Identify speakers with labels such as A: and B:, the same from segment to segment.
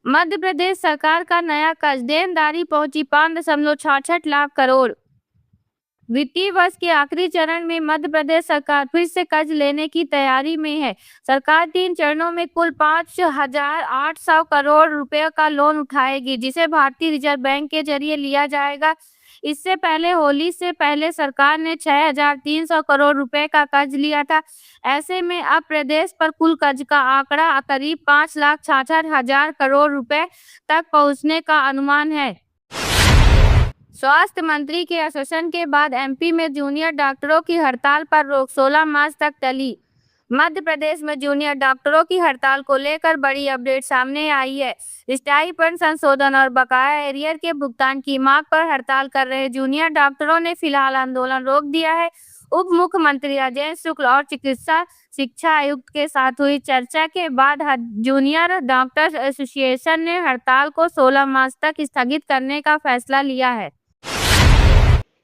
A: मध्य प्रदेश सरकार का नया कर्ज देनदारी पहुंची 5.66 लाख करोड़। वित्तीय वर्ष के आखिरी चरण में मध्य प्रदेश सरकार फिर से कर्ज लेने की तैयारी में है। सरकार 3 चरणों में कुल 5,800 करोड़ रुपए का लोन उठाएगी, जिसे भारतीय रिजर्व बैंक के जरिए लिया जाएगा। इससे पहले होली से पहले सरकार ने 6,300 करोड़ रुपए का कर्ज लिया था। ऐसे में अब प्रदेश पर कुल कर्ज का आंकड़ा करीब 5,66,000 करोड़ रुपए तक पहुंचने का अनुमान है। स्वास्थ्य मंत्री के आश्वासन के बाद एमपी में जूनियर डॉक्टरों की हड़ताल पर रोक 16 मार्च तक टली। मध्य प्रदेश में जूनियर डॉक्टरों की हड़ताल को लेकर बड़ी अपडेट सामने आई है। स्टाइपेंड संशोधन और बकाया एरियर के भुगतान की मांग पर हड़ताल कर रहे जूनियर डॉक्टरों ने फिलहाल आंदोलन रोक दिया है। उप मुख्यमंत्री राजेंद्र शुक्ल और चिकित्सा शिक्षा आयुक्त के साथ हुई चर्चा के बाद जूनियर डॉक्टर्स एसोसिएशन ने हड़ताल को 16 मार्च तक स्थगित करने का फैसला लिया है।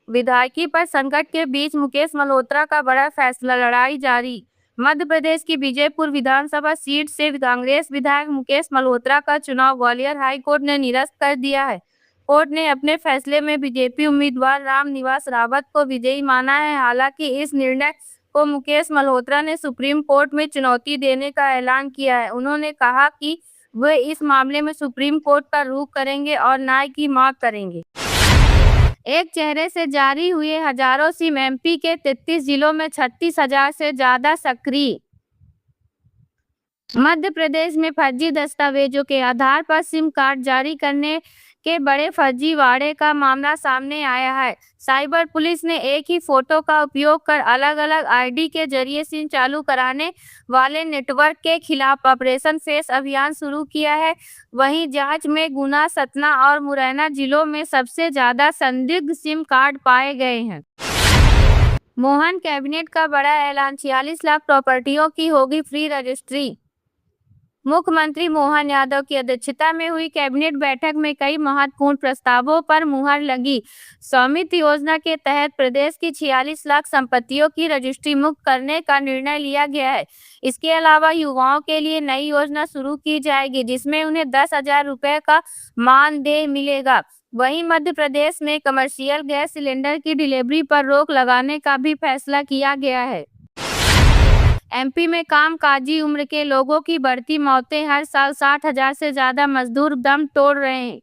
A: विधायकी पर संकट के बीच मुकेश मल्होत्रा का बड़ा फैसला, लड़ाई जारी। मध्य प्रदेश की बीजेपुर विधानसभा सीट से कांग्रेस विधायक मुकेश मल्होत्रा का चुनाव ग्वालियर हाई कोर्ट ने निरस्त कर दिया है। कोर्ट ने अपने फैसले में बीजेपी उम्मीदवार रामनिवास रावत को विजयी माना है। हालांकि इस निर्णय को मुकेश मल्होत्रा ने सुप्रीम कोर्ट में चुनौती देने का ऐलान किया है। उन्होंने कहा कि वे इस मामले में सुप्रीम कोर्ट का रुख करेंगे और न्याय की मांग करेंगे। एक चेहरे से जारी हुए हजारों सिम, एमपी के 33 जिलों में 36,000 से ज्यादा सक्रिय। मध्य प्रदेश में फर्जी दस्तावेजों के आधार पर सिम कार्ड जारी करने के बड़े फर्जीवाड़े का मामला सामने आया है। साइबर पुलिस ने एक ही फोटो का उपयोग कर अलग अलग आईडी के जरिए सिम चालू कराने वाले नेटवर्क के खिलाफ ऑपरेशन फेस अभियान शुरू किया है। वहीं जांच में गुना, सतना और मुरैना जिलों में सबसे ज्यादा संदिग्ध सिम कार्ड पाए गए हैं। मोहन कैबिनेट का बड़ा ऐलान, 46 लाख प्रॉपर्टियों की होगी फ्री रजिस्ट्री। मुख्यमंत्री मोहन यादव की अध्यक्षता में हुई कैबिनेट बैठक में कई महत्वपूर्ण प्रस्तावों पर मुहर लगी। स्वामित्व योजना के तहत प्रदेश की 46 लाख संपत्तियों की रजिस्ट्री मुक्त करने का निर्णय लिया गया है। इसके अलावा युवाओं के लिए नई योजना शुरू की जाएगी, जिसमें उन्हें 10,000 रुपए का मानदेय मिलेगा। वहीं मध्य प्रदेश में कमर्शियल गैस सिलेंडर की डिलीवरी पर रोक लगाने का भी फैसला किया गया है। एमपी में कामकाजी उम्र के लोगों की बढ़ती मौतें, हर साल 60,000 से ज्यादा मजदूर दम तोड़ रहे हैं।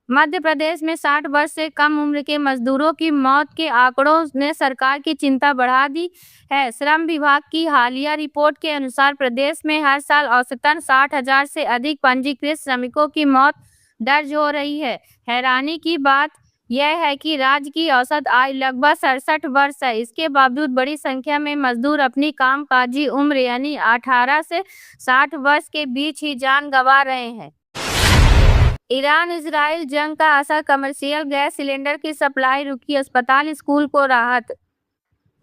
A: मध्य प्रदेश में 60 वर्ष से कम उम्र के मजदूरों की मौत के आंकड़ों ने सरकार की चिंता बढ़ा दी है। श्रम विभाग की हालिया रिपोर्ट के अनुसार प्रदेश में हर साल औसतन 60,000 से अधिक पंजीकृत श्रमिकों की मौत दर्ज हो रही है। हैरानी की बात यह है कि राज्य की औसत आयु लगभग 67 वर्ष है। इसके बावजूद बड़ी संख्या में मजदूर अपनी कामकाजी उम्र यानी 18 से 60 वर्ष के बीच ही जान गंवा रहे हैं। ईरान इजराइल जंग का असर, कमर्शियल गैस सिलेंडर की सप्लाई रुकी, अस्पताल स्कूल को राहत।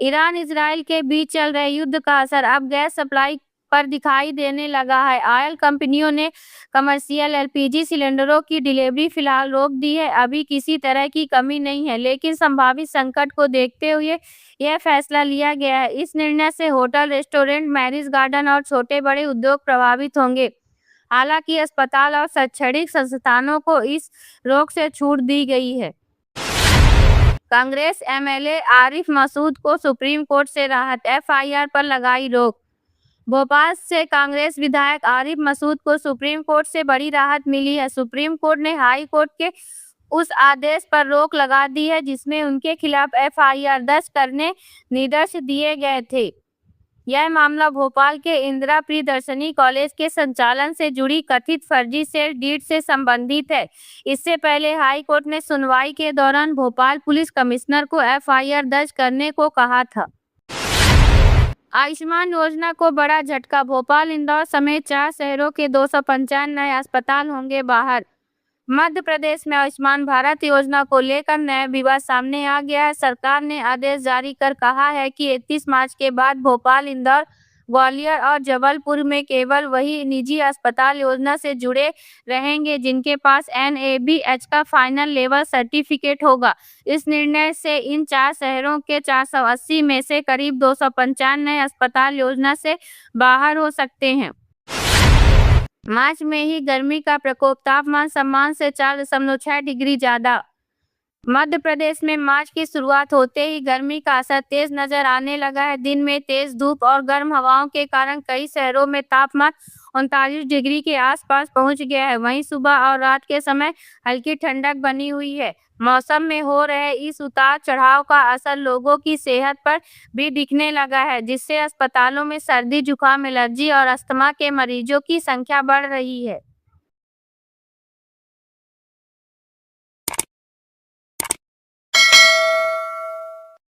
A: ईरान इजराइल के बीच चल रहे युद्ध का असर अब गैस सप्लाई पर दिखाई देने लगा है। ऑयल कंपनियों ने कमर्शियल एलपीजी सिलेंडरों की डिलीवरी फिलहाल रोक दी है। अभी किसी तरह की कमी नहीं है, लेकिन संभावित संकट को देखते हुए यह फैसला लिया गया है। इस निर्णय से होटल, रेस्टोरेंट, मैरिज गार्डन और छोटे बड़े उद्योग प्रभावित होंगे। हालांकि अस्पताल और शैक्षणिक संस्थानों को इस रोक से छूट दी गई है। कांग्रेस एमएलए आरिफ मसूद को सुप्रीम कोर्ट से राहत, एफआईआर पर लगाई रोक। भोपाल से कांग्रेस विधायक आरिफ मसूद को सुप्रीम कोर्ट से बड़ी राहत मिली है। सुप्रीम कोर्ट ने हाई कोर्ट के उस आदेश पर रोक लगा दी है, जिसमें उनके खिलाफ एफआईआर दर्ज करने निर्देश दिए गए थे। यह मामला भोपाल के इंदिरा प्रियदर्शनी कॉलेज के संचालन से जुड़ी कथित फर्जी सेल डीड से संबंधित है। इससे पहले हाई कोर्ट ने सुनवाई के दौरान भोपाल पुलिस कमिश्नर को एफआईआर दर्ज करने को कहा था। आयुष्मान योजना को बड़ा झटका, भोपाल, इंदौर समेत 4 शहरों के 295 नए अस्पताल होंगे बाहर। मध्य प्रदेश में आयुष्मान भारत योजना को लेकर नया विवाद सामने आ गया है। सरकार ने आदेश जारी कर कहा है कि 31 मार्च के बाद भोपाल, इंदौर, ग्वालियर और जबलपुर में केवल वही निजी अस्पताल योजना से जुड़े रहेंगे जिनके पास NABH का फाइनल लेवल सर्टिफिकेट होगा। इस निर्णय से इन 4 शहरों के 480 में से करीब 295 नए अस्पताल योजना से बाहर हो सकते हैं। मार्च में ही गर्मी का प्रकोप, तापमान सामान्य से 4.6 डिग्री ज्यादा। मध्य प्रदेश में मार्च की शुरुआत होते ही गर्मी का असर तेज नजर आने लगा है। दिन में तेज धूप और गर्म हवाओं के कारण कई शहरों में तापमान 39 डिग्री के आसपास पहुंच गया है। वहीं सुबह और रात के समय हल्की ठंडक बनी हुई है। मौसम में हो रहे इस उतार चढ़ाव का असर लोगों की सेहत पर भी दिखने लगा है, जिससे अस्पतालों में सर्दी, जुकाम, एलर्जी और अस्थमा के मरीजों की संख्या बढ़ रही है।